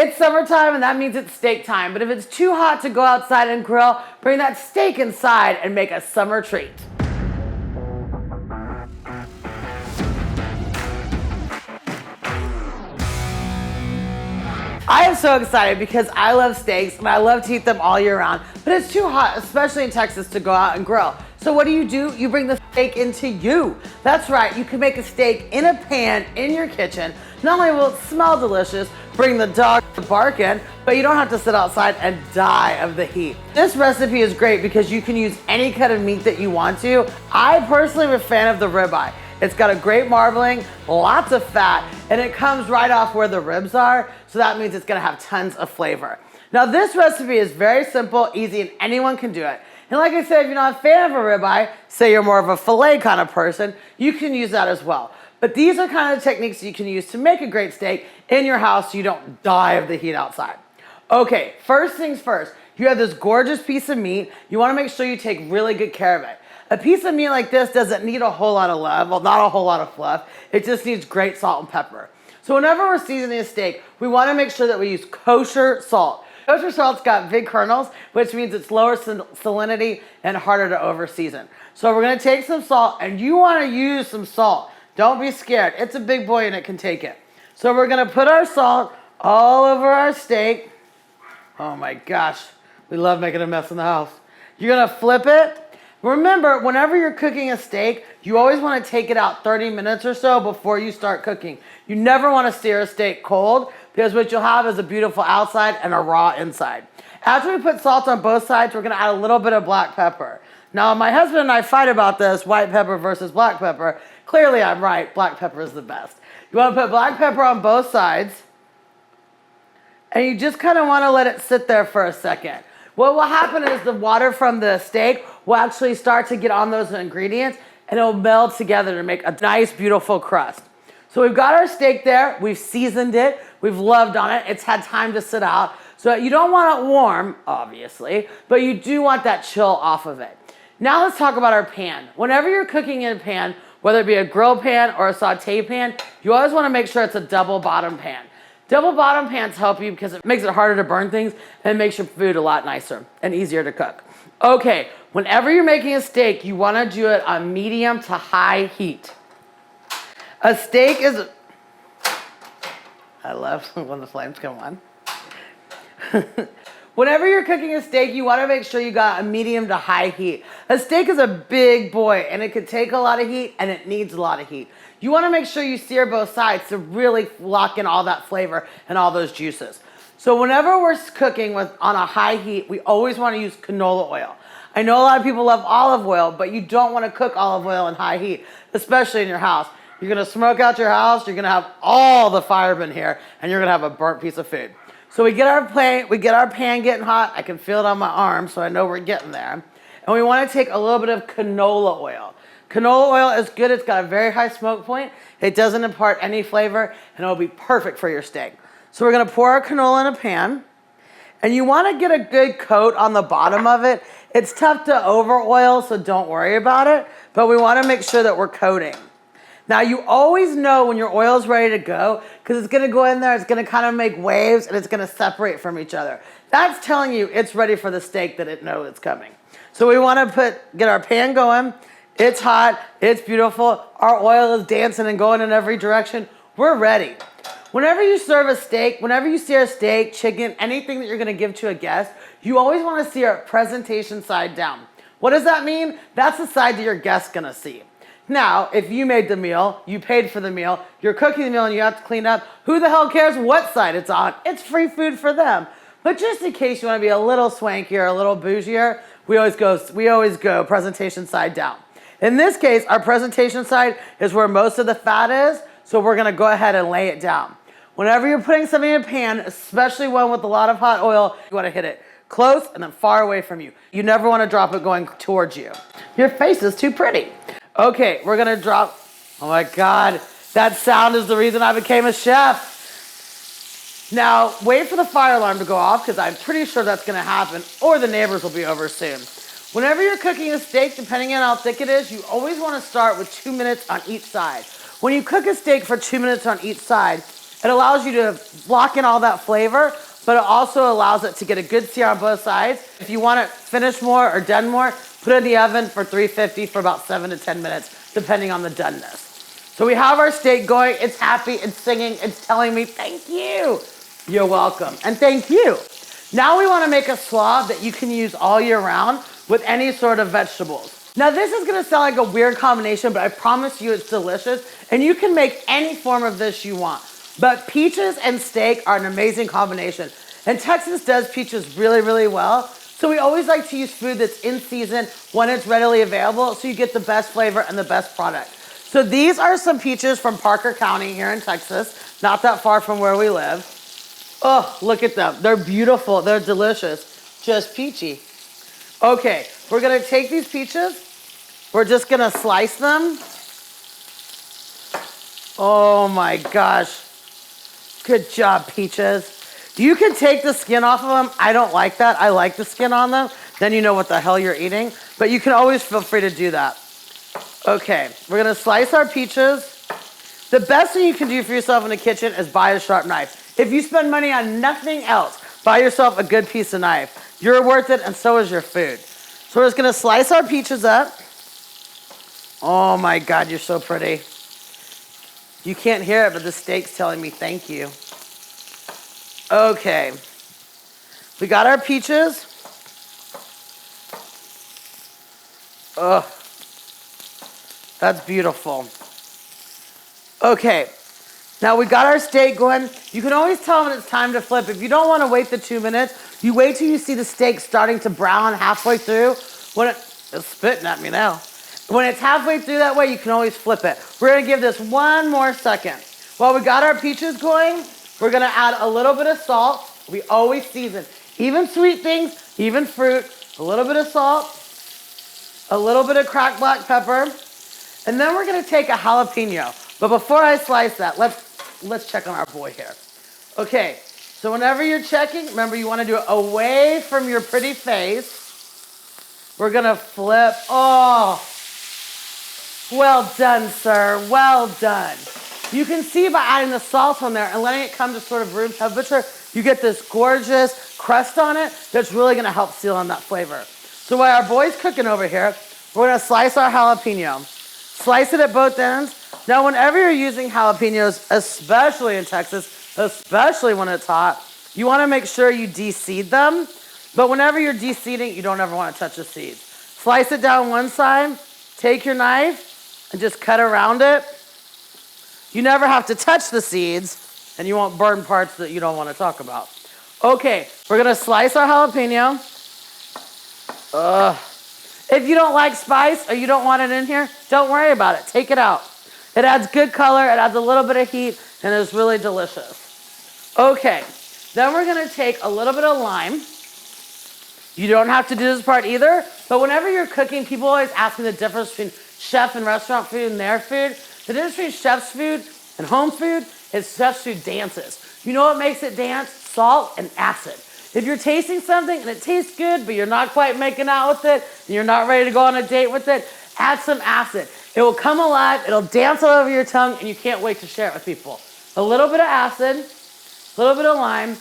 It's summertime and that means it's steak time, but if it's too hot to go outside and grill, bring that steak inside and make a summer treat. I am so excited because I love steaks and I love to eat them all year round, but it's too hot, especially in Texas, to go out and grill. So what do? You bring the steak into you. That's right, you can make a steak in a pan in your kitchen. Not only will it smell delicious, bring the dog to bark in, but you don't have to sit outside and die of the heat. This recipe is great because you can use any cut of meat that you want to. I personally am a fan of the ribeye. It's got a great marbling, lots of fat, and it comes right off where the ribs are, so that means it's gonna have tons of flavor. Now this recipe is very simple, easy, and anyone can do it. And like I said, if you're not a fan of a ribeye, say you're more of a filet kind of person, you can use that as well. But these are kind of techniques you can use to make a great steak in your house so you don't die of the heat outside. Okay, first things first, you have this gorgeous piece of meat. You wanna make sure you take really good care of it. A piece of meat like this doesn't need a whole lot of love, well, not a whole lot of fluff. It just needs great salt and pepper. So whenever we're seasoning a steak, we wanna make sure that we use kosher salt. Kosher salt's got big kernels, which means it's lower salinity and harder to over season. So we're gonna take some salt, and you wanna use some salt. Don't be scared, it's a big boy and it can take it. So we're gonna put our salt all over our steak. Oh my gosh, we love making a mess in the house. You're gonna flip it. Remember, whenever you're cooking a steak, you always want to take it out 30 minutes or so before you start cooking. You never want to sear a steak cold because what you'll have is a beautiful outside and a raw inside. After we put salt on both sides, we're going to add a little bit of black pepper. Now, my husband and I fight about this, white pepper versus black pepper. Clearly, I'm right. Black pepper is the best. You want to put black pepper on both sides, and you just kind of want to let it sit there for a second. What will happen is the water from the steak will actually start to get on those ingredients and it'll meld together to make a nice, beautiful crust. So we've got our steak there, we've seasoned it, we've loved on it, it's had time to sit out. So you don't want it warm, obviously, but you do want that chill off of it. Now let's talk about our pan. Whenever you're cooking in a pan, whether it be a grill pan or a saute pan, you always want to make sure it's a double bottom pan. Double bottom pans help you because it makes it harder to burn things and it makes your food a lot nicer and easier to cook. Okay, whenever you're making a steak, you want to do it on medium to high heat. A steak is... I love when the flames come on. Whenever you're cooking a steak, you want to make sure you got a medium to high heat. A steak is a big boy and it can take a lot of heat and it needs a lot of heat. You want to make sure you sear both sides to really lock in all that flavor and all those juices. So whenever we're cooking on a high heat, we always want to use canola oil. I know a lot of people love olive oil, but you don't want to cook olive oil in high heat, especially in your house. You're going to smoke out your house, you're going to have all the firemen here, and you're going to have a burnt piece of food. So we get our pan getting hot. I can feel it on my arm, so I know we're getting there. And we want to take a little bit of canola oil. Canola oil is good. It's got a very high smoke point. It doesn't impart any flavor, and it'll be perfect for your steak. So we're going to pour our canola in a pan, and you want to get a good coat on the bottom of it. It's tough to over oil, so don't worry about it, but we want to make sure that we're coating. Now, you always know when your oil is ready to go because it's going to go in there, it's going to kind of make waves, and it's going to separate from each other. That's telling you it's ready for the steak that it knows it's coming. So we want to get our pan going. It's hot, it's beautiful, our oil is dancing and going in every direction. We're ready. Whenever you serve a steak, whenever you sear a steak, chicken, anything that you're gonna give to a guest, you always wanna sear it presentation side down. What does that mean? That's the side that your guest's gonna see. Now, if you made the meal, you paid for the meal, you're cooking the meal and you have to clean up, who the hell cares what side it's on? It's free food for them. But just in case you wanna be a little swankier, a little bougier, we always go presentation side down. In this case, our presentation side is where most of the fat is, so we're gonna go ahead and lay it down. Whenever you're putting something in a pan, especially one with a lot of hot oil, you wanna hit it close and then far away from you. You never wanna drop it going towards you. Your face is too pretty. Okay, we're gonna drop, oh my God, that sound is the reason I became a chef. Now, wait for the fire alarm to go off because I'm pretty sure that's gonna happen or the neighbors will be over soon. Whenever you're cooking a steak, depending on how thick it is, you always want to start with 2 minutes on each side. When you cook a steak for 2 minutes on each side, It allows you to lock in all that flavor, but it also allows it to get a good sear on both sides. If you want it finished more or done more, put it in the oven for 350 for about 7 to 10 minutes, depending on the doneness. So we have our steak going. It's happy, it's singing, it's telling me, thank you. You're welcome, and thank you. Now we want to make a slaw that you can use all year round with any sort of vegetables. Now this is going to sound like a weird combination, but I promise you it's delicious, and you can make any form of this you want. But peaches and steak are an amazing combination. And Texas does peaches really, really well. So we always like to use food that's in season when it's readily available, so you get the best flavor and the best product. So these are some peaches from Parker County here in Texas, not that far from where we live. Oh, look at them. They're beautiful. They're delicious. Just peachy. Okay, we're gonna take these peaches. We're just gonna slice them. Oh my gosh. Good job, peaches. You can take the skin off of them. I don't like that. I like the skin on them. Then you know what the hell you're eating. But you can always feel free to do that. Okay, we're gonna slice our peaches. The best thing you can do for yourself in the kitchen is buy a sharp knife. If you spend money on nothing else, buy yourself a good piece of knife. You're worth it, and so is your food. So we're just gonna slice our peaches up. Oh my God, you're so pretty. You can't hear it, but the steak's telling me thank you. Okay, we got our peaches. Ugh, that's beautiful. Okay, now we got our steak going. You can always tell when it's time to flip. If you don't want to wait the 2 minutes, you wait till you see the steak starting to brown halfway through. It's spitting at me now. When it's halfway through that way, you can always flip it. We're gonna give this 1 more second. While we got our peaches going, we're gonna add a little bit of salt. We always season. Even sweet things, even fruit, a little bit of salt, a little bit of cracked black pepper, and then we're gonna take a jalapeno. But before I slice that, let's check on our boy here. Okay, so whenever you're checking, remember you wanna do it away from your pretty face. We're gonna flip. Oh, well done, sir, well done. You can see by adding the salt on there and letting it come to sort of room temperature, you get this gorgeous crust on it that's really gonna help seal in that flavor. So while our boy's cooking over here, we're gonna slice our jalapeno. Slice it at both ends. Now, whenever you're using jalapenos, especially in Texas, especially when it's hot, you wanna make sure you de-seed them. But whenever you're de-seeding, you don't ever wanna touch the seeds. Slice it down one side, take your knife, and just cut around it. You never have to touch the seeds, and you won't burn parts that you don't wanna talk about. Okay, we're gonna slice our jalapeno. If you don't like spice or you don't want it in here, don't worry about it. Take it out. It adds good color, it adds a little bit of heat, and it's really delicious. Okay, then we're gonna take a little bit of lime. You don't have to do this part either, but whenever you're cooking, people always ask me the difference between chef and restaurant food and their food. The difference between chef's food and home food is chef's food dances. You know what makes it dance? Salt and acid. If you're tasting something and it tastes good, but you're not quite making out with it, and you're not ready to go on a date with it, add some acid. It will come alive, it'll dance all over your tongue, and you can't wait to share it with people. A little bit of acid, a little bit of lime,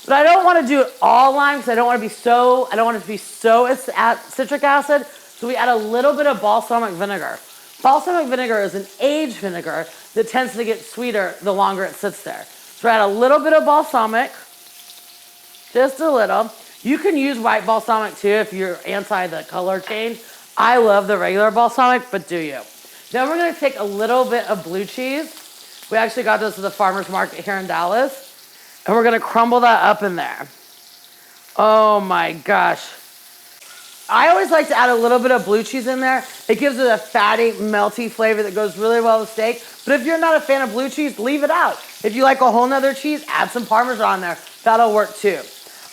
but I don't want to do it all lime because I don't want it to be so citric acid, so we add a little bit of balsamic vinegar. Balsamic vinegar is an aged vinegar that tends to get sweeter the longer it sits there. So add a little bit of balsamic, just a little. You can use white balsamic too if you're anti the color change. I love the regular balsamic, but do you? Then we're gonna take a little bit of blue cheese. We actually got this at the farmer's market here in Dallas. And we're gonna crumble that up in there. Oh my gosh. I always like to add a little bit of blue cheese in there. It gives it a fatty, melty flavor that goes really well with steak. But if you're not a fan of blue cheese, leave it out. If you like a whole nother cheese, add some Parmesan there. That'll work too.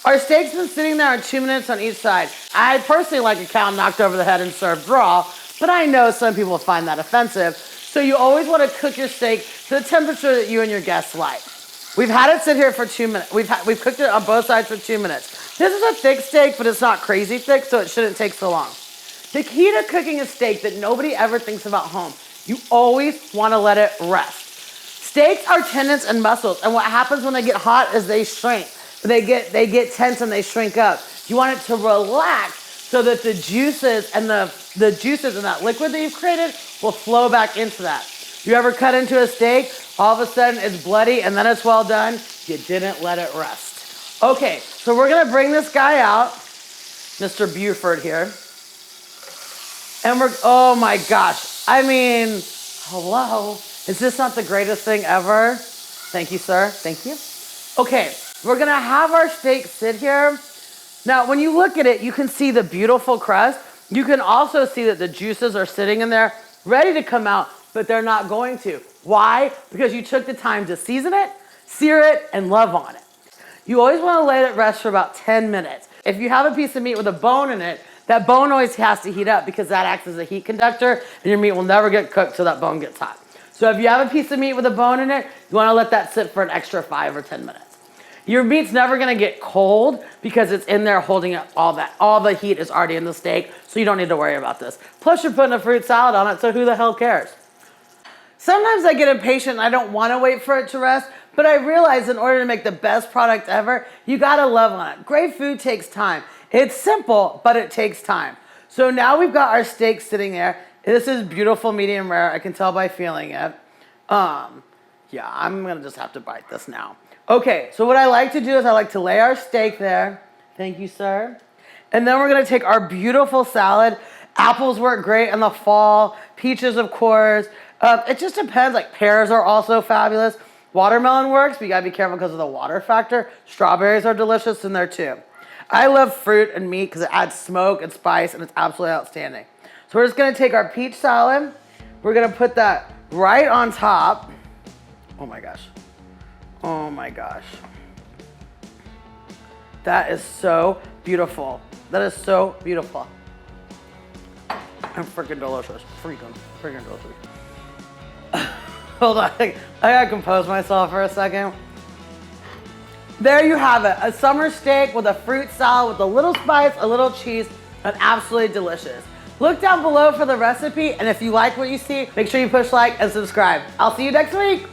Our steak's been sitting there in 2 minutes on each side. I personally like a cow knocked over the head and served raw, but I know some people find that offensive. So you always want to cook your steak to the temperature that you and your guests like. We've had it sit here for 2 minutes. We've cooked it on both sides for 2 minutes. This is a thick steak, but it's not crazy thick, so it shouldn't take so long. The key to cooking a steak that nobody ever thinks about home, you always want to let it rest. Steaks are tendons and muscles, and what happens when they get hot is they shrink. They get tense and they shrink up. You want it to relax so that the juices and the juices and that liquid that you've created will flow back into that. You ever cut into a steak, all of a sudden it's bloody and then it's well done? You didn't let it rest. Okay, so we're gonna bring this guy out, Mr. Buford here. And oh my gosh, I mean, hello. Is this not the greatest thing ever? Thank you, sir, thank you. Okay, we're gonna have our steak sit here. Now, when you look at it, you can see the beautiful crust. You can also see that the juices are sitting in there, ready to come out, but they're not going to. Why? Because you took the time to season it, sear it, and love on it. You always wanna let it rest for about 10 minutes. If you have a piece of meat with a bone in it, that bone always has to heat up because that acts as a heat conductor, and your meat will never get cooked till that bone gets hot. So if you have a piece of meat with a bone in it, you wanna let that sit for an extra 5 or 10 minutes. Your meat's never gonna get cold because it's in there holding up all that. All the heat is already in the steak, so you don't need to worry about this. Plus you're putting a fruit salad on it, so who the hell cares? Sometimes I get impatient and I don't wanna wait for it to rest, but I realize in order to make the best product ever, you gotta love on it. Great food takes time. It's simple, but it takes time. So now we've got our steak sitting there. This is beautiful medium rare, I can tell by feeling it. Yeah, I'm gonna just have to bite this now. Okay, so what I like to do is I like to lay our steak there. Thank you, sir. And then we're gonna take our beautiful salad. Apples work great in the fall, peaches, of course. It just depends, like pears are also fabulous. Watermelon works, but you gotta be careful because of the water factor. Strawberries are delicious in there too. I love fruit and meat because it adds smoke and spice and it's absolutely outstanding. So we're just gonna take our peach salad. We're gonna put that right on top. Oh my gosh. Oh my gosh. That is so beautiful. That is so beautiful. And freaking delicious. Freaking delicious. Hold on, I gotta compose myself for a second. There you have it, a summer steak with a fruit salad with a little spice, a little cheese, and absolutely delicious. Look down below for the recipe, and if you like what you see, make sure you push like and subscribe. I'll see you next week.